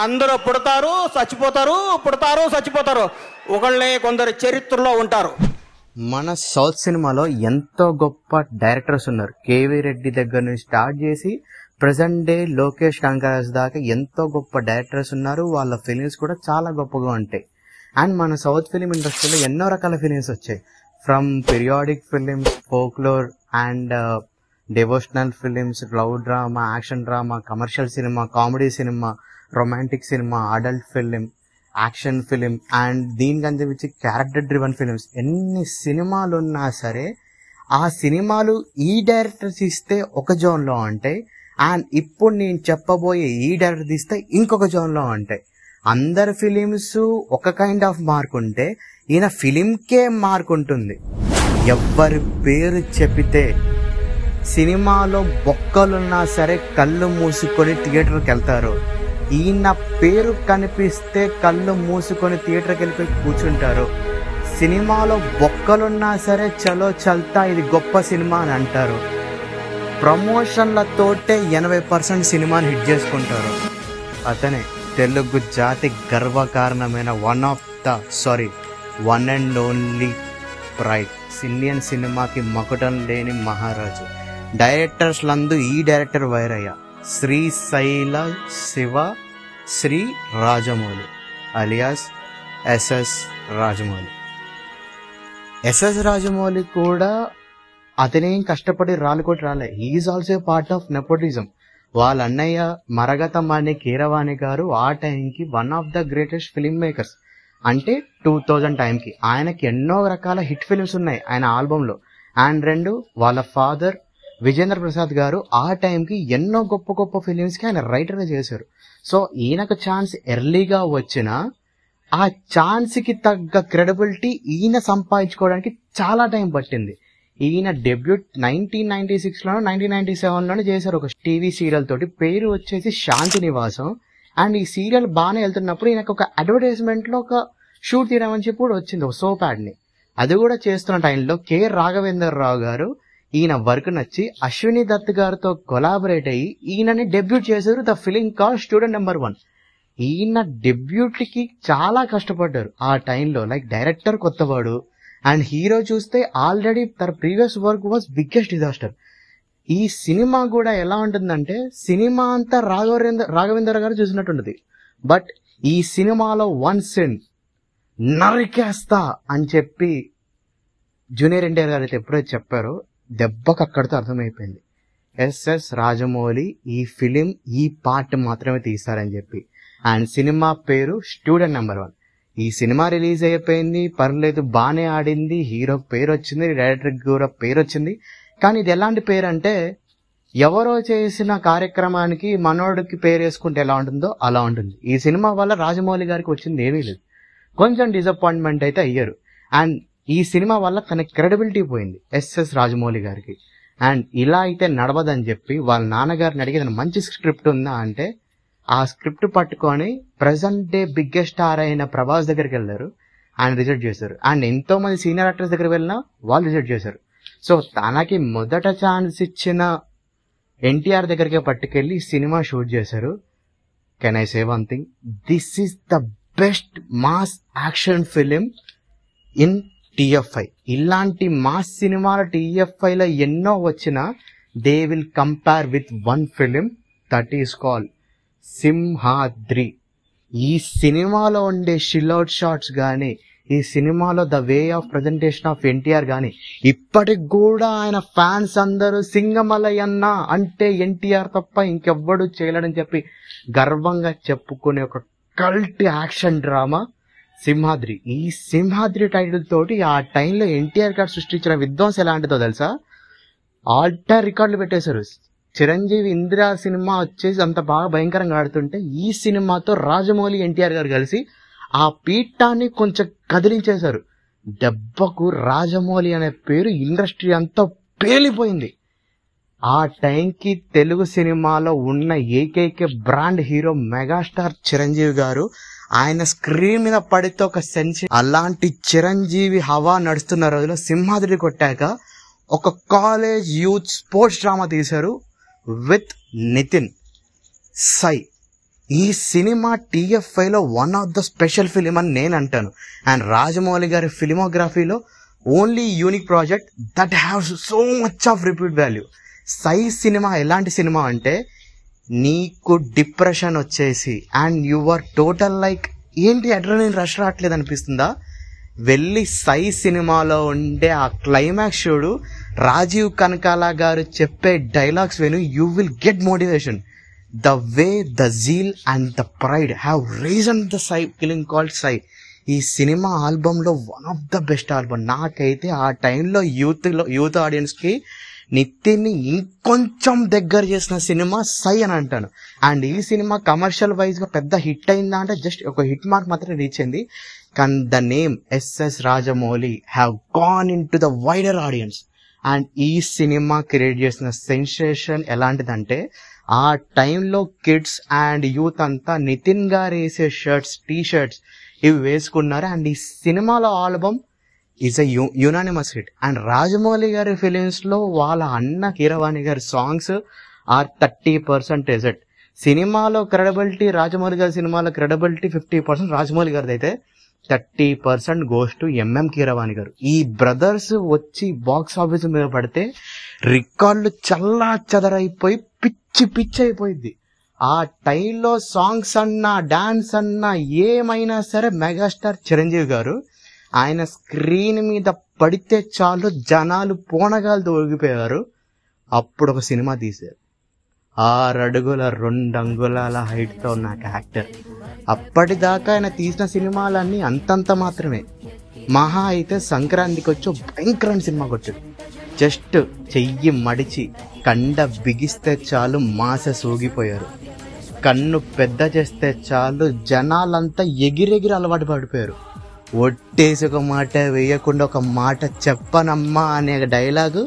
అందరూ పుడతారు చచ్చిపోతారు, పుడతారు చచ్చిపోతారు. ఒకళ్ళే కొందరు చరిత్రలో ఉంటారు. మన సౌత్ సినిమాలో ఎంతో గొప్ప డైరెక్టర్స్ ఉన్నారు. కేవీ రెడ్డి దగ్గర నుంచి స్టార్ట్ చేసి ప్రెసెంట్ డే లోకేష్ కనకరాజ్ దాకా ఎంతో గొప్ప డైరెక్టర్స్ ఉన్నారు. వాళ్ళ ఫిలిమ్స్ కూడా చాలా గొప్పగా ఉంటాయి. అండ్ మన సౌత్ ఫిలిం ఇండస్ట్రీలో ఎన్నో రకాల ఫిలిమ్స్ వచ్చాయి. From periodic films, folklore and devotional films, love drama, action drama, commercial cinema, comedy cinema, romantic cinema, adult film, action film and దీనికి వచ్చి క్యారెక్టర్ డ్రివన్ ఫిలిమ్స్. ఎన్ని సినిమాలు ఉన్నా సరే ఆ సినిమాలు ఈ డైరెక్టర్స్ ఇస్తే ఒక జోన్లో ఉంటాయి, అండ్ ఇప్పుడు నేను చెప్పబోయే ఈ డైరెక్టర్ తీస్తే ఇంకొక జోన్లో ఉంటాయి. అందరి ఫిలిమ్స్ ఒక కైండ్ ఆఫ్ మార్క్ ఉంటే ఈయన ఫిలింకే మార్క్ ఉంటుంది. ఎవ్వరి పేరు చెప్పితే సినిమాలో బొక్కలున్నా సరే కళ్ళు మూసుకొని థియేటర్కి వెళ్తారు. ఈయన పేరు కనిపిస్తే కళ్ళు మూసుకొని థియేటర్కి వెళ్ళిపోయి కూర్చుంటారు. సినిమాలో బొక్కలున్నా సరే చలో చల్తా ఇది గొప్ప సినిమా అని అంటారు. ప్రమోషన్లతోటే 80% సినిమాని హిట్ చేసుకుంటారు. అతనే తెలుగు జాతి గర్వకారణమైన one and only pride, Indian సినిమాకి మకుటం లేని మహారాజు. డైరెక్టర్స్లందు ఈ director Vairayya, Srisaila Shiva Sri Rajamouli alias SS Rajamouli. SS Rajamouli కూడా అతనేం కష్టపడి రాలుకోటి రాలే. He is also part of nepotism. వాళ్ళ అన్నయ్య మరగతమణి కీరవాణి గారు ఆ టైంకి one of the greatest film makers. అంటే 2000 టైంకి ఆయనకి ఎన్నో రకాల హిట్ ఫిల్మ్స్ ఉన్నాయి ఆయన ఆల్బంలో. అండ్ 2 వాళ్ళ ఫాదర్ విజేంద్ర ప్రసాద్ గారు ఆ టైంకి ఎన్నో గొప్ప గొప్ప ఫిలిమ్స్కి ఆయన రైటర్గా చేశారు. సో ఈయనకు ఛాన్స్ ఎర్లీగా వచ్చినా ఆ ఛాన్స్కి తగ్గ క్రెడిబిలిటీ ఈయన సంపాదించుకోవడానికి చాలా టైం పట్టింది. ఈయన డెబ్యూట్ 1996లోనో 1997లోనే చేశారు ఒక టీవీ సీరియల్ తోటి. పేరు వచ్చేసి శాంతి నివాసం. అండ్ ఈ సీరియల్ బాగానే వెళ్తున్నప్పుడు ఈయనకు ఒక అడ్వర్టైజ్మెంట్లో ఒక షూట్ తీయమని చెప్పి కూడా వచ్చింది, ఒక సోప్ యాడ్ని. అది కూడా చేస్తున్న టైంలో కె రాఘవేందర్ రావు గారు ఈయన వర్క్ నచ్చి అశ్విని దత్ గారితో కొలాబరేట్ అయ్యి ఈయనని డెబ్యూట్ చేశారు. The film call student number 1. ఈయన డెబ్యూట్కి చాలా కష్టపడ్డారు ఆ టైంలో. లైక్ డైరెక్టర్ కొత్తవాడు అండ్ హీరో చూస్తే ఆల్రెడీ తన previous work was biggest disaster. ఈ సినిమా కూడా ఎలా ఉంటుందంటే సినిమా అంతా రాఘవేంద్ర గారు చూసినట్టుంటుంది. బట్ ఈ సినిమాలో వన్ సీన్ నరికేస్తా అని చెప్పి జూనియర్ ఎన్టీఆర్ గారు అయితే ఎప్పుడైతే చెప్పారో దెబ్బకు అక్కడితో అర్థమైపోయింది ఎస్ఎస్ రాజమౌళి ఈ ఫిలిం ఈ పార్ట్ మాత్రమే తీస్తారని చెప్పి. అండ్ సినిమా పేరు స్టూడెంట్ నెంబర్ 1. ఈ సినిమా రిలీజ్ అయిపోయింది, పర్లేదు బాగానే ఆడింది, హీరోకి పేరు వచ్చింది, డైరెక్టర్కి కూడా పేరు వచ్చింది. కానీ ఇది ఎలాంటి పేరు అంటే ఎవరో చేసిన కార్యక్రమానికి మనోడికి పేరు వేసుకుంటే ఎలా ఉంటుందో అలా ఉంటుంది. ఈ సినిమా వల్ల రాజమౌళి గారికి వచ్చింది ఏమీ లేదు, కొంచెం డిసప్పాయింట్మెంట్ అయితే అయ్యారు. అండ్ ఈ సినిమా వల్ల తన క్రెడిబిలిటీ పోయింది ఎస్ఎస్ రాజమౌళి గారికి. అండ్ ఇలా అయితే నడవదని చెప్పి వాళ్ళ నాన్నగారిని అడిగి మంచి స్క్రిప్ట్ ఉందా అంటే ఆ స్క్రిప్ట్ పట్టుకొని ప్రెసెంట్ డే బిగ్గెస్ట్ స్టార్ అయిన ప్రభాస్ దగ్గరికి వెళ్ళారు, ఆయన రిజెక్ట్ చేశారు. అండ్ ఎంతో మంది సీనియర్ యాక్టర్స్ దగ్గరికి వెళ్ళినా వాళ్ళు రిజెక్ట్ చేశారు. సో తనకి మొదట ఛాన్స్ ఇచ్చిన ఎన్టీఆర్ దగ్గరికి పట్టుకెళ్ళి సినిమా షూట్ చేశారు. Can I say one thing, this is the best mass action film in TFI. ఇలాంటి మాస్ సినిమాలు టిఎఫ్ఐలో ఎన్నో వచ్చినా they will compare with one film, that is called Simhadri. ఈ సినిమాలో ఉండే షిల్అవుట్ షాట్స్ కానీ ఈ సినిమాలో the way of presentation of NTR కానీ ఇప్పటికి కూడా ఆయన ఫ్యాన్స్ అందరూ సింగమలయన్న అంటే ఎన్టీఆర్ తప్ప ఇంకెవ్వడు చేయలేడని చెప్పి గర్వంగా చెప్పుకునే ఒక కల్ట్ యాక్షన్ డ్రామా సింహాద్రి. ఈ సింహాద్రి టైటిల్ తోటి ఆ టైంలో ఎన్టీఆర్ గారు సృష్టించిన విధ్వంసం ఎలాంటిదో తెలుసా? ఆల్టర్ రికార్డులు పెట్టేశారు. చిరంజీవి ఇందిరా సినిమా వచ్చేసి అంత బాగా భయంకరంగా ఆడుతుంటే ఈ సినిమాతో రాజమౌళి ఎన్టీఆర్ గారు కలిసి ఆ పీఠాన్ని కొంచెం కదిలించేశారు. దెబ్బకు రాజమౌళి అనే పేరు ఇండస్ట్రీ అంతా పేలిపోయింది. ఆ టైంకి తెలుగు సినిమాలో ఉన్న ఏకైక బ్రాండ్ హీరో మెగాస్టార్ చిరంజీవి గారు ఆయన స్క్రీన్ మీద పడితే ఒక సెన్స్. అలాంటి చిరంజీవి హవా నడుస్తున్న రోజులో సింహాద్రి కొట్టాక ఒక కాలేజ్ యూత్ స్పోర్ట్స్ డ్రామా తీశారు విత్ నితిన్ సై. ఈ సినిమా TFIలో one of the special film అని నేను అంటాను. అండ్ రాజమౌళి గారి ఫిలిమోగ్రఫీలో only unique project that haves so much of repeat value. Sye cinema ఎలాంటి సినిమా అంటే నీకు డిప్రెషన్ వచ్చేసి and you are total like ఏంటి అడ్రినలిన్ రష్ రావట్లేదు అనిపిస్తుందా, వెళ్ళి సై సినిమాలో ఉండే ఆ క్లైమాక్స్ చూడు, రాజీవ్ కనకాల గారు చెప్పే డైలాగ్స్ విను, you will get motivation. The way the zeal and the pride have reason the Sye film called Sye. ఈ సినిమా ఆల్బంలో one of the best album. నాకైతే ఆ టైంలో యూత్ ఆడియన్స్కి నితిన్ని ఇంకొంచెం దగ్గర చేసిన సినిమా సై అని అంటాను. అండ్ ఈ సినిమా కమర్షియల్ వైజ్గా పెద్ద హిట్ అయిందా అంటే జస్ట్ ఒక హిట్ మార్క్ మాత్రం రీచ్ అయింది. కానీ the name SS Rajamouli have gone in to the wider audience. And ఈ సినిమా క్రియేట్ చేసిన సెన్సేషన్ ఎలాంటిదంటే ఆ టైంలో కిడ్స్ అండ్ యూత్ అంతా నితిన్ గారు వేసే షర్ట్స్, టీ-షర్ట్స్ ఇవి వేసుకున్నారు. అండ్ ఈ సినిమాలో album is a unanimous hit. And Rajamouli గారి ఫిలిమ్స్లో వాళ్ళ అన్న కీరవాణి గారి సాంగ్స్ ఆర్ 30% ఇట్. సినిమాలో క్రెడిబిలిటీ, రాజమౌళి గారి సినిమాలో క్రెడిబిలిటీ 50%, రాజమౌళి గారిది అయితే 30% గోస్ టు MM కీరవాణి గారు. ఈ బ్రదర్స్ వచ్చి బాక్స్ ఆఫీస్ మీద పడితే రికార్డులు చల్లా చెదరైపోయి పిచ్చి అయిపోయింది. ఆ టైంలో సాంగ్స్ అన్నా డాన్స్ అన్నా ఏమైనా సరే మెగాస్టార్ చిరంజీవి గారు ఆయన స్క్రీన్ మీద పడితే చాలు జనాలు పోనగాలు తొలగిపోయారు. అప్పుడు ఒక సినిమా తీశారు, 6 అడుగుల 2 అంగుళాల హైట్తో ఉన్న యాక్టర్. అప్పటిదాకా ఆయన తీసిన సినిమాలన్నీ అంతంత మాత్రమే. మహా అయితే సంక్రాంతికి వచ్చి భయంకరమైన సినిమా కొట్టాడు. జస్ట్ చెయ్యి మడిచి కండ బిగిస్తే చాలు మాస సూగిపోయారు. కన్ను పెద్ద చేస్తే చాలు జనాలంతా ఎగిరెగిరి అలవాటు పడిపోయారు. ఒట్టేసి ఒక మాట వేయకుండా ఒక మాట చెప్పనమ్మా అనే డైలాగు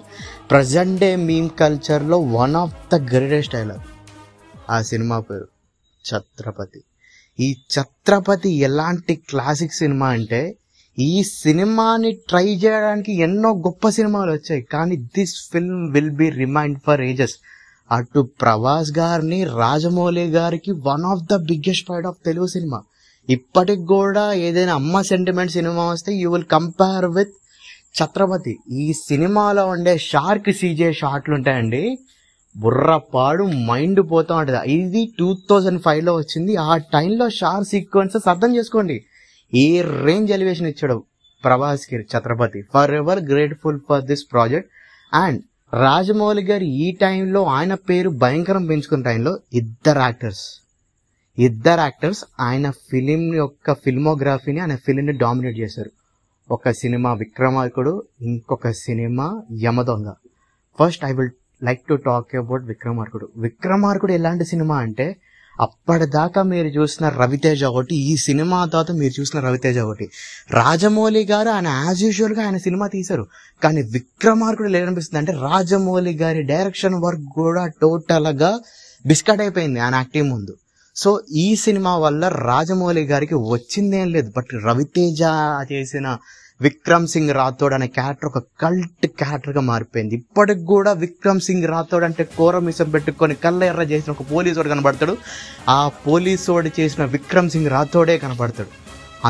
ప్రజెంట్ డే మీమ్ కల్చర్లో one of the greatest dialogue. ఆ సినిమా పేరు ఛత్రపతి. ఈ ఛత్రపతి ఎలాంటి క్లాసిక్ సినిమా అంటే ఈ సినిమాని ట్రై చేయడానికి ఎన్నో గొప్ప సినిమాలు వచ్చాయి, కానీ this film will be remind for ages. అటు ప్రభాస్ గారిని, రాజమౌళి గారికి one of the biggest part of Telugu cinema. ఇప్పటికి కూడా ఏదైనా అమ్మ సెంటిమెంట్ సినిమా వస్తే you will compare with Chatrapathi. ఈ సినిమాలో ఉండే షార్క్ CJ షాట్లు ఉంటాయండి, బుర్రపాడు మైండ్ పోతూ ఉంటుంది. ఇది 2005లో వచ్చింది. ఆ టైంలో షార్క్ సీక్వెన్సెస్ అర్థం చేసుకోండి ఏ రేంజ్ ఎలివేషన్ ఇచ్చాడు ప్రభాస్కి Chhatrapati. For ever grateful for this project. And Rajamouli garu ఈ టైంలో ఆయన పేరు భయంకరం పెంచుకున్న టైంలో ఇద్దరు యాక్టర్స్ ఆయన ఫిలిం యొక్క ఫిల్మోగ్రఫీని, ఆయన ఫిలింని డామినేట్ చేశారు. ఒక సినిమా విక్రమార్కుడు, ఇంకొక cinema Yamadonga. First I will like to talk about Vikramarkudu ఎలాంటి సినిమా అంటే అప్పటిదాకా మీరు చూసిన రవితేజ ఒకటి, ఈ సినిమా తర్వాత మీరు చూసిన రవితేజ ఒకటి. రాజమౌళి గారు ఆయన యాజ్ యూజువల్గా ఆయన సినిమా తీశారు, కానీ విక్రమార్కుడు ఏమనిపిస్తుంది అంటే రాజమౌళి గారి డైరెక్షన్ వర్క్ కూడా టోటల్గా బిస్కట్ అయిపోయింది ఆయన యాక్టింగ్ ముందు. సో ఈ సినిమా వల్ల రాజమౌళి గారికి వచ్చిందేం లేదు, బట్ రవితేజ చేసిన విక్రమ్ సింగ్ రాథోడ్ అనే క్యారెక్టర్ ఒక కల్ట్ క్యారెక్టర్గా మారిపోయింది. ఇప్పటికి కూడా విక్రమ్ సింగ్ రాథోడ్ అంటే కోరమిసం పెట్టుకొని కళ్ళ ఎర్ర చేసిన ఒక పోలీసోడు కనబడతాడు, ఆ పోలీసోడు చేసిన విక్రమ్ సింగ్ రాథోడే కనబడతాడు.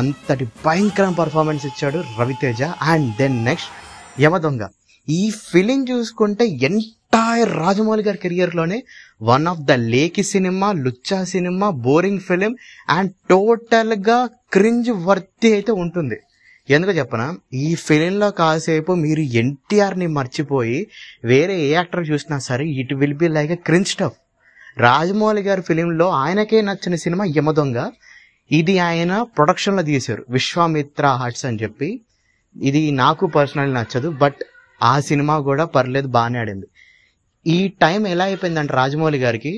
అంతటి భయంకర పర్ఫార్మెన్స్ ఇచ్చాడు Raviteja. And then next Yamadonga. ఈ ఫిలిం చూసుకుంటే ఎంటైర్ రాజమౌళి గారి కెరియర్లోనే వన్ ఆఫ్ ద లేకి సినిమా, లుచ్చా సినిమా, బోరింగ్ ఫిలిం అండ్ టోటల్గా క్రింజ్ వర్తి అయితే ఉంటుంది. ఎందుకు చెప్పనా, ఈ ఫిలింలో కాసేపు మీరు ఎన్టీఆర్ని మర్చిపోయి వేరే ఏ యాక్టర్ చూసినా సరే it will be like a cringe stuff. Rajamouli గారి ఫిలింలో ఆయనకే నచ్చిన సినిమా యమదొంగ. ఇది ఆయన ప్రొడక్షన్లో తీశారు, విశ్వామిత్ర ఆర్ట్స్ అని చెప్పి. ఇది నాకు పర్సనల్ నచ్చదు, బట్ ఆ సినిమా కూడా పర్లేదు, బాగానే ఆడింది. ఈ టైం ఎలా అయిపోయిందంటే రాజమౌళి గారికి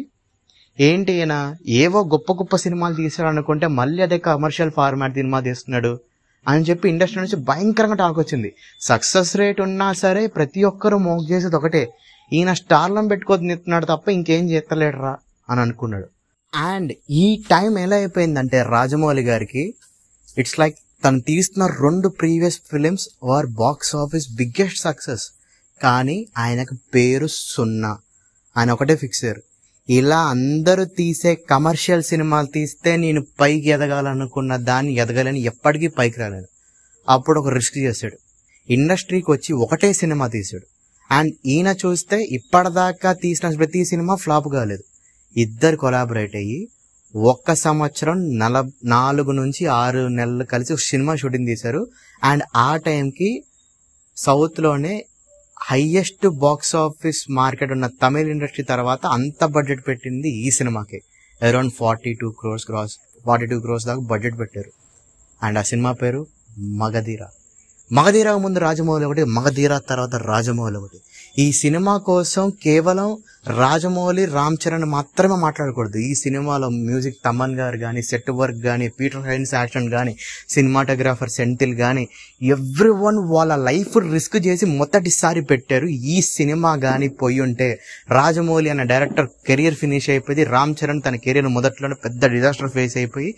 ఏంటి, ఈయన ఏవో గొప్ప గొప్ప సినిమాలు తీశాడు అనుకుంటే మళ్ళీ అదే కమర్షియల్ ఫార్మాట్ సినిమా తీస్తున్నాడు అని చెప్పి ఇండస్ట్రీ నుంచి భయంకరంగా టాక్ వచ్చింది. సక్సెస్ రేట్ ఉన్నా సరే ప్రతి ఒక్కరూ మోక్ చేసేది ఒకటే, ఈయన స్టార్లను పెట్టుకొని నిస్తున్నాడు తప్ప ఇంకేం చేస్తలేడరా అని అనుకున్నాడు. అండ్ ఈ టైం ఎలా అయిపోయిందంటే రాజమౌళి గారికి ఇట్స్ లైక్ తను తీస్తున్న 2 previous films are box office biggest success, కానీ ఆయనకు పేరు 0. ఆయన ఒకటే ఫిక్స్ అయ్యారు, ఇలా అందరూ తీసే కమర్షియల్ సినిమాలు తీస్తే నేను పైకి ఎదగాలనుకున్న దాన్ని ఎదగలేని, ఎప్పటికీ పైకి రాలేను. అప్పుడు ఒక రిస్క్ చేశాడు, ఇండస్ట్రీకి వచ్చి ఒకటే సినిమా తీశాడు. అండ్ ఈయన చూస్తే ఇప్పటిదాకా తీసిన ప్రతి సినిమా ఫ్లాప్ కాలేదు. ఇద్దరు కొలాబరేట్ అయ్యి 1 సంవత్సరం 4 నుంచి 6 నెలలు కలిసి ఒక సినిమా షూటింగ్ తీశారు. అండ్ ఆ టైంకి సౌత్లోనే హైయెస్ట్ బాక్స్ ఆఫీస్ మార్కెట్ ఉన్న తమిళ ఇండస్ట్రీ తర్వాత అంత బడ్జెట్ పెట్టింది ఈ సినిమాకి. అరౌండ్ 42 crores దాకా బడ్జెట్ పెట్టారు. అండ్ ఆ సినిమా పేరు మగధీర. మగధీర ముందు రాజమౌళి ఒకటి, మగధీర తర్వాత రాజమౌళి ఒకటి. ఈ సినిమా కోసం కేవలం రాజమౌళి, రామ్ చరణ్ మాత్రమే మాట్లాడకూడదు. ఈ సినిమాలో మ్యూజిక్ తమన్ గారు కానీ, సెట్ వర్క్ కానీ, పీటర్ హైన్స్ యాక్షన్ కానీ, సినిమాటోగ్రాఫర్ సెంథిల్ కానీ, ఎవ్రీవన్ వాళ్ళ లైఫ్ రిస్క్ చేసి మొదటిసారి పెట్టారు. ఈ సినిమా కానీ పోయి ఉంటే రాజమౌళి అనే డైరెక్టర్ కెరియర్ ఫినిష్ అయిపోయింది. రామ్ చరణ్ తన కెరియర్ మొదట్లోనే పెద్ద డిజాస్టర్ ఫేస్ అయిపోయి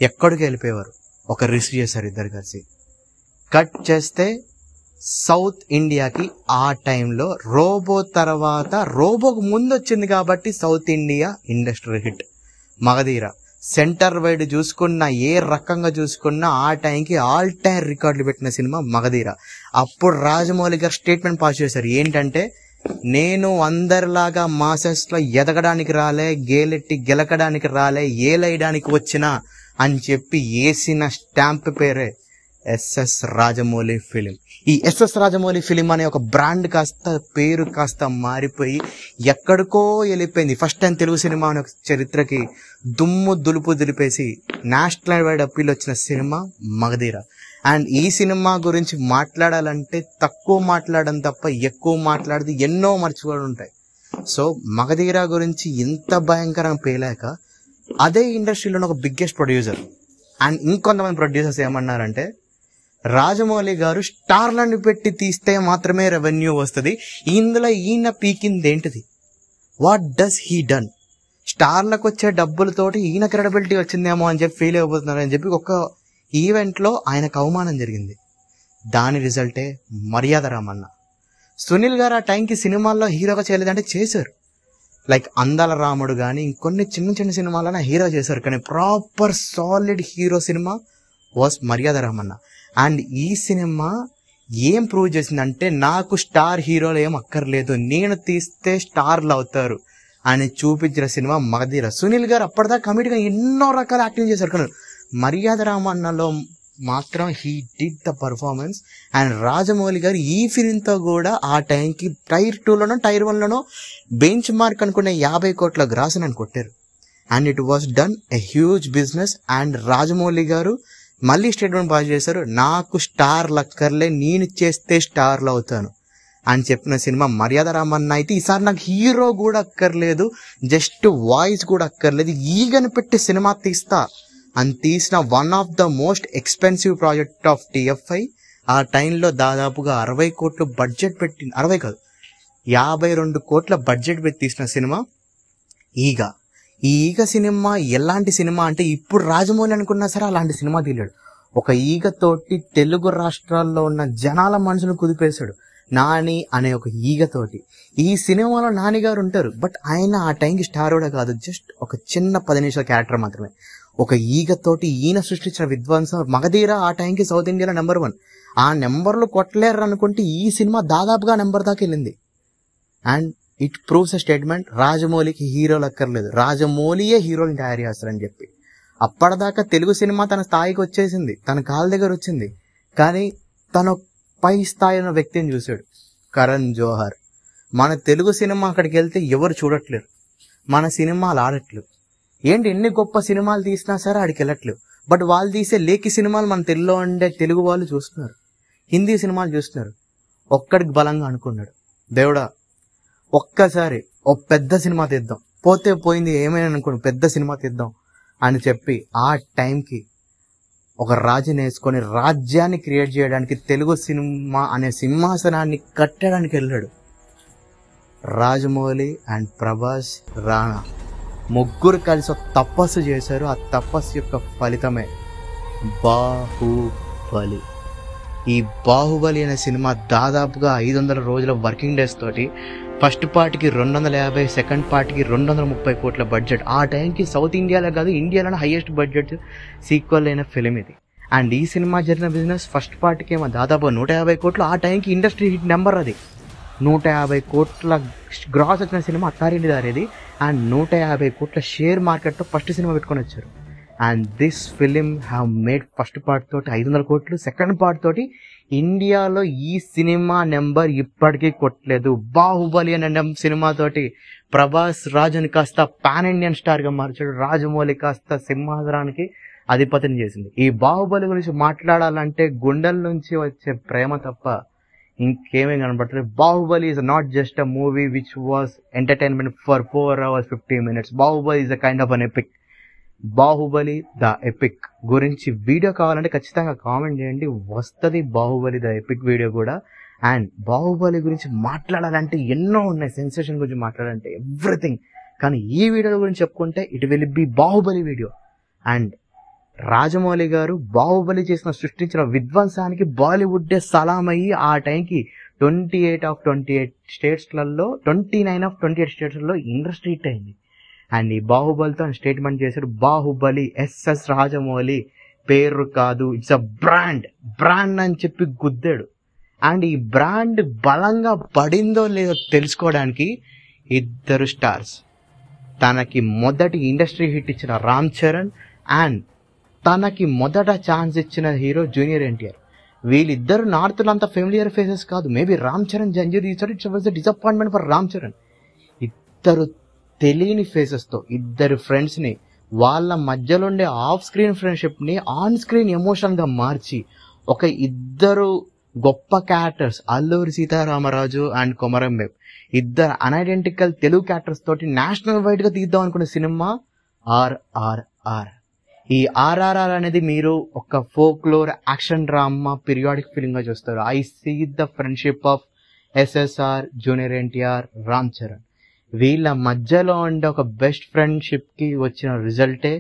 ఎక్కడికి వెళ్ళిపోయేవారు. ఒక రిస్క్ చేశారు ఇద్దరు కలిసి. కట్ చేస్తే సౌత్ ఇండియాకి ఆ టైంలో రోబో తర్వాత, రోబోకు ముందు వచ్చింది కాబట్టి south India industry hit Magadheera. Centre wide చూసుకున్న, ఏ రకంగా చూసుకున్నా ఆ టైంకి ఆల్ టైమ్ రికార్డులు పెట్టిన సినిమా మగధీర. అప్పుడు రాజమౌళి గారు స్టేట్మెంట్ పాస్ చేశారు, ఏంటంటే నేను అందరిలాగా మాసెస్లో ఎదగడానికి రాలే, గేలెట్టి గెలకడానికి రాలే, ఏలైడానికి వచ్చినా అని చెప్పి వేసిన స్టాంప్ పేరే ఎస్ఎస్ రాజమౌళి ఫిలిం. ఈ ఎస్ఎస్ రాజమౌళి ఫిలిం అనే ఒక బ్రాండ్ కాస్త, పేరు కాస్త మారిపోయి ఎక్కడికో వెళ్ళిపోయింది. ఫస్ట్ టైం తెలుగు సినిమా అనే చరిత్రకి దుమ్ము దులుపు దులిపేసి నేషనల్ వైడ్ అప్పీల్ వచ్చిన సినిమా మగధీర. అండ్ ఈ సినిమా గురించి మాట్లాడాలంటే తక్కువ మాట్లాడడం తప్ప ఎక్కువ మాట్లాడితే ఎన్నో మర్చిపోయి ఉంటాయి. సో మగధీర గురించి ఇంత భయంకరంగా పేలాక అదే ఇండస్ట్రీలో ఒక బిగ్గెస్ట్ ప్రొడ్యూసర్ అండ్ ఇంకొంతమంది ప్రొడ్యూసర్స్ ఏమన్నారంటే, రాజమౌళి గారు స్టార్లను పెట్టి తీస్తే మాత్రమే రెవెన్యూ వస్తుంది, ఇందులో ఈయన పీకింది ఏంటిది, వాట్ డస్ హీ డన్, స్టార్లకు వచ్చే డబ్బులతోటి ఈయన క్రెడిబిలిటీ వచ్చిందేమో అని చెప్పి ఫీల్ అయిపోతున్నారు అని చెప్పి ఒక ఈవెంట్లో ఆయనకు అవమానం జరిగింది. దాని రిజల్టే మర్యాద రామన్న. సునీల్ గారు ఆ టైంకి సినిమాల్లో హీరోగా చేయలేదంటే చేశారు, లైక్ అందాల రాముడు కానీ ఇంకొన్ని చిన్న చిన్న సినిమాలైనా హీరో చేశారు, కానీ proper solid hero cinema was మర్యాద రామన్న. అండ్ ఈ సినిమా ఏం ప్రూవ్ చేసిందంటే, నాకు స్టార్ హీరోలు ఏం అక్కర్లేదు, నేను తీస్తే స్టార్లు అవుతారు అని చూపించిన సినిమా మగధీర. సునీల్ గారు అప్పటిదాకా కమిటీగా ఎన్నో రకాల యాక్టింగ్ చేశారు, కానీ మర్యాద రామన్నలో మాత్రం he did the performance. And Rajamouli garu ఈ ఫిలింతో కూడా ఆ టైంకి టైర్ 2లోనో టైర్ 1లోనో బెంచ్ మార్క్ అనుకునే 50 కోట్ల గ్రాస్ అని కొట్టారు. And it was done a huge business. And Rajamouli గారు మళ్ళీ స్టేట్మెంట్ పాస్ చేశారు, నాకు స్టార్లు అక్కర్లే, నేను చేస్తే స్టార్లు అవుతాను అని చెప్పిన సినిమా మర్యాద రామన్న. అయితే ఈసారి నాకు హీరో కూడా అక్కర్లేదు, జస్ట్ వాయిస్ కూడా అక్కర్లేదు, ఈగను పెట్టి సినిమా తీస్తా అని తీసిన one of the most expensive project of TFI. ఆ టైంలో దాదాపుగా 60 కోట్లు బడ్జెట్ పెట్టి, 60 కాదు 52 కోట్ల బడ్జెట్ పెట్టి తీసిన సినిమా ఈగ. ఈ ఈగ సినిమా ఎలాంటి సినిమా అంటే, ఇప్పుడు రాజమౌళి అనుకున్నా సరే అలాంటి సినిమా తీయలేడు. ఒక ఈగతోటి తెలుగు రాష్ట్రాల్లో ఉన్న జనాల మనసును కుదిపేశాడు, నాని అనే ఒక ఈగతోటి. ఈ సినిమాలో నాని గారు ఉంటారు, బట్ ఆయన ఆ టైంకి స్టార్ కూడా కాదు, జస్ట్ ఒక చిన్న 10 నిమిషాల క్యారెక్టర్ మాత్రమే. ఒక ఈగతోటి ఈయన సృష్టించిన విధ్వంసం. మగధీర ఆ టైంకి సౌత్ ఇండియాలో నెంబర్ 1. ఆ నెంబర్లు కొట్టలేరు అనుకుంటే ఈ సినిమా దాదాపుగా నెంబర్ దాకా వెళ్ళింది. And it proves a statement, రాజమౌళికి హీరోలు అక్కర్లేదు, రాజమౌళియే హీరోని తయారు చేస్తారని చెప్పి. అప్పటిదాకా తెలుగు సినిమా తన స్థాయికి వచ్చేసింది, తన కాళ్ళ దగ్గర వచ్చింది, కానీ తను పై స్థాయి ఉన్న వ్యక్తిని చూశాడు, కరణ్ జోహార్. మన తెలుగు సినిమా అక్కడికి వెళ్తే ఎవరు చూడట్లేరు, మన సినిమాలు ఆడట్లేవు. ఏంటి ఎన్ని గొప్ప సినిమాలు తీసినా సరే ఆడికి వెళ్ళట్లేవు. బట్ వాళ్ళు తీసే లేఖి సినిమాలు మన తెలుగులో ఉండే తెలుగు వాళ్ళు చూస్తున్నారు, హిందీ సినిమాలు చూస్తున్నారు. ఒక్కడికి బలంగా అనుకున్నాడు, దేవుడా ఒక్కసారి ఓ పెద్ద సినిమా తీద్దాం, పోతే పోయింది ఏమైనా అనుకోండి, పెద్ద సినిమా తీద్దాం అని చెప్పి ఆ టైంకి ఒక రాజుని వేసుకొని రాజ్యాన్ని క్రియేట్ చేయడానికి, తెలుగు సినిమా అనే సింహాసనాన్ని కట్టడానికి వెళ్ళాడు. రాజమౌళి అండ్ ప్రభాస్, రాణా ముగ్గురు కలిసి ఒక తపస్సు చేశారు. ఆ తపస్సు యొక్క ఫలితమే బాహుబలి. ఈ బాహుబలి అనే సినిమా దాదాపుగా 500 రోజుల వర్కింగ్ డేస్ తోటి ఫస్ట్ పార్ట్కి 250, సెకండ్ పార్ట్కి 230 కోట్ల బడ్జెట్. ఆ టైంకి సౌత్ ఇండియాలో కాదు ఇండియాలోనే హైయెస్ట్ బడ్జెట్ సీక్వెల్ అయిన ఫిలిం ఇది. అండ్ ఈ సినిమా జరిగిన బిజినెస్ ఫస్ట్ పార్ట్కి ఏమో దాదాపు 150 కోట్లు. ఆ టైంకి ఇండస్ట్రీ హిట్ నెంబర్ అది. 150 కోట్ల గ్రాస్ వచ్చిన సినిమా అత్తారింటి దారేది. అండ్ 150 కోట్ల షేర్ మార్కెట్లో ఫస్ట్ సినిమా పెట్టుకొని వచ్చారు. And this film have made first part తోటి 500 కోట్లు, సెకండ్ పార్ట్ తోటి ఇండియాలో ఈ సినిమా నెంబర్ ఇప్పటికీ కొట్టలేదు. బాహుబలి అనే సినిమా తోటి ప్రభాస్ రాజుని కాస్త పాన్ ఇండియన్ స్టార్ గా మార్చాడు. రాజమౌళి కాస్త సింహాసనానికి అధిపతిని చేసింది. ఈ బాహుబలి గురించి మాట్లాడాలంటే గుండెల నుంచి వచ్చే ప్రేమ తప్ప ఇంకేమీ కనబడలేదు. Baahubali is not just a movie which was entertainment for 4 hours 50 minutes. Baahubali is a kind of an epic. Baahubali the epic గురించి వీడియో కావాలంటే ఖచ్చితంగా కామెంట్ చేయండి, వస్తుంది బాహుబలి ద ఎపిక్ వీడియో కూడా. అండ్ బాహుబలి గురించి మాట్లాడాలంటే ఎన్నో ఉన్నాయి, సెన్సేషన్ గురించి మాట్లాడాలంటే ఎవ్రీథింగ్. కానీ ఈ వీడియో గురించి చెప్పుకుంటే it will B Baahubali video. And Rajamouli గారు బాహుబలి సృష్టించిన విధ్వంసానికి బాలీవుడ్డే సలాం అయ్యి ఆ టైంకి 28 of 28 స్టేట్స్లలో 29 of 28 స్టేట్స్లలో ఇండస్ట్రీ హిట్ అయింది. అండ్ ఈ బాహుబలితో స్టేట్మెంట్ చేశాడు, బాహుబలి ఎస్ఎస్ రాజమౌళి పేరు కాదు, ఇట్స్ అ బ్రాండ్ అని చెప్పి గుద్దాడు. అండ్ ఈ బ్రాండ్ బలంగా పడిందో లేదో తెలుసుకోవడానికి ఇద్దరు స్టార్స్, తనకి మొదటి ఇండస్ట్రీ హిట్ ఇచ్చిన రామ్ చరణ్ అండ్ తనకి మొదట ఛాన్స్ ఇచ్చిన హీరో జూనియర్ ఎన్టీఆర్. వీళ్ళిద్దరు నార్త్లో అంత ఫెమిలియర్ ఫేసెస్ కాదు. మేబీ రామ్ చరణ్ జంజీర్ తీసాడు, it's was a disappointment for Ram Charan. ఇద్దరు తెలియని ఫేసెస్తో ఇద్దరు ఫ్రెండ్స్ని వాళ్ళ మధ్యలో ఉండే ఆఫ్ స్క్రీన్ ఫ్రెండ్షిప్ని ఆన్ స్క్రీన్ ఎమోషన్గా మార్చి ఒక ఇద్దరు గొప్ప క్యారెక్టర్స్ అల్లూరి సీతారామరాజు అండ్ కొమరం భీమ్, ఇద్దరు అన్ఐడెంటికల్ తెలుగు క్యారెక్టర్స్ తోటి నేషనల్ వైడ్గా తీద్దాం అనుకున్న సినిమా RRR. ఈ RRR అనేది మీరు ఒక ఫోక్లోర్ యాక్షన్ డ్రామా పీరియాడిక్ ఫిలింగా చూస్తారు. I see the friendship of SSR, junior NTR, Ram Charan. వీళ్ళ మధ్యలో ఉండే ఒక బెస్ట్ ఫ్రెండ్షిప్కి వచ్చిన రిజల్టే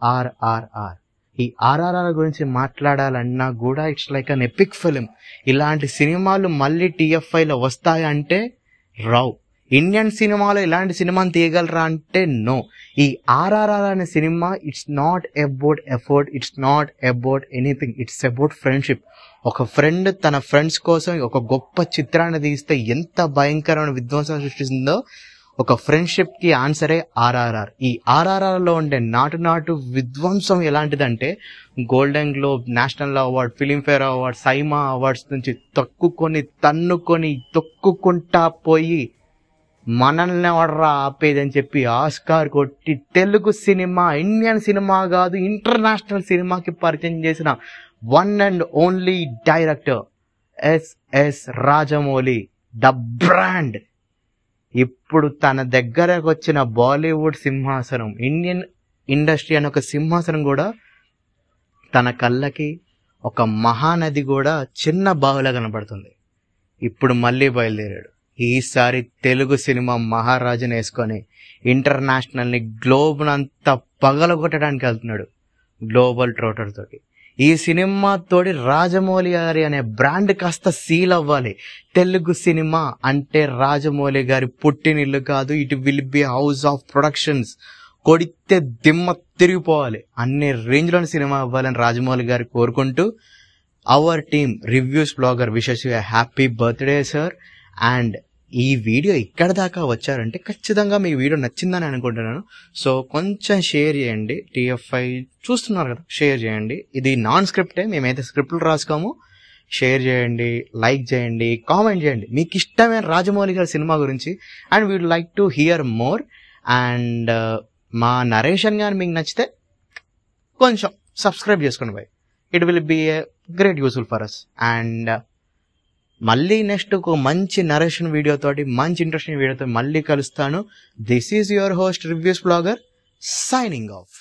RRR. ఈ RRR గురించి మాట్లాడాలన్నా కూడా it's like an epic film. ఇలాంటి సినిమాలు మళ్ళీ TFIలో వస్తాయంటే రావు. ఇండియన్ సినిమాలో ఇలాంటి సినిమాని తీయగలరా అంటే నో. ఈ RRR అనే cinema it's not about effort, it's not about anything, it's about friendship. ఒక ఫ్రెండ్ తన ఫ్రెండ్స్ కోసం ఒక గొప్ప చిత్రాన్ని తీస్తే ఎంత భయంకరమైన విధ్వంసం సృష్టిస్తుందో ఒక ఫ్రెండ్షిప్ కి ఆన్సరే RRR. ఈ RRR లో ఉండే నాటు విధ్వంసం ఎలాంటిదంటే golden globe, national award, filmfare award, SIIMA awards నుంచి తన్నుకొని తొక్కుకుంటా పోయి మనల్ని ఎవడరా ఆపేదని చెప్పి ఆస్కార్ కొట్టి తెలుగు సినిమా, ఇండియన్ సినిమా కాదు ఇంటర్నేషనల్ సినిమాకి పరిచయం చేసిన one and only director SS Rajamouli, the brand. ఇప్పుడు తన దగ్గరకు వచ్చిన బాలీవుడ్ సింహాసనం, ఇండియన్ ఇండస్ట్రీ అనే ఒక సింహాసనం కూడా తన కళ్ళకి ఒక మహానది కూడా చిన్న బావులా కనబడుతుంది. ఇప్పుడు మళ్ళీ బయలుదేరాడు. ఈసారి తెలుగు సినిమా మహారాజుని వేసుకొని ఇంటర్నేషనల్ని గ్లోబ్నంతా పగలగొట్టడానికి వెళ్తున్నాడు గ్లోబల్ ట్రోటర్ తోటి. ఈ సినిమాతోటి రాజమౌళి గారి అనే బ్రాండ్ కాస్త సీల్ అవ్వాలి. తెలుగు సినిమా అంటే రాజమౌళి గారి పుట్టినిల్లు కాదు, it will B house of productions. కొడితే దిమ్మ తిరిగిపోవాలి అన్ని రేంజ్లోని సినిమా అవ్వాలని రాజమౌళి గారు కోరుకుంటూ our team reviews blogger wishes you happy birthday sir. And ఈ వీడియో ఇక్కడ దాకా వచ్చారంటే ఖచ్చితంగా మీ వీడియో నచ్చిందని అనుకుంటున్నాను. సో కొంచెం షేర్ చేయండి. TFI చూస్తున్నారు కదా, షేర్ చేయండి. ఇది నాన్ స్క్రిప్టే, మేమైతే స్క్రిప్ట్లు రాసుకోము. షేర్ చేయండి, లైక్ చేయండి, కామెంట్ చేయండి మీకు ఇష్టమైన రాజమౌళి గారి సినిమా గురించి. And we'd like to hear more. And మా నరేషన్ కానీ మీకు నచ్చితే కొంచెం సబ్స్క్రైబ్ చేసుకోండి bye. It will be a great useful for us. And మళ్ళీ నెక్స్ట్ ఒక మంచి నరేషన్ వీడియోతోటి, మంచి ఇంట్రెస్టింగ్ వీడియోతో మళ్ళీ కలుస్తాను. This is your host reviews blogger signing of.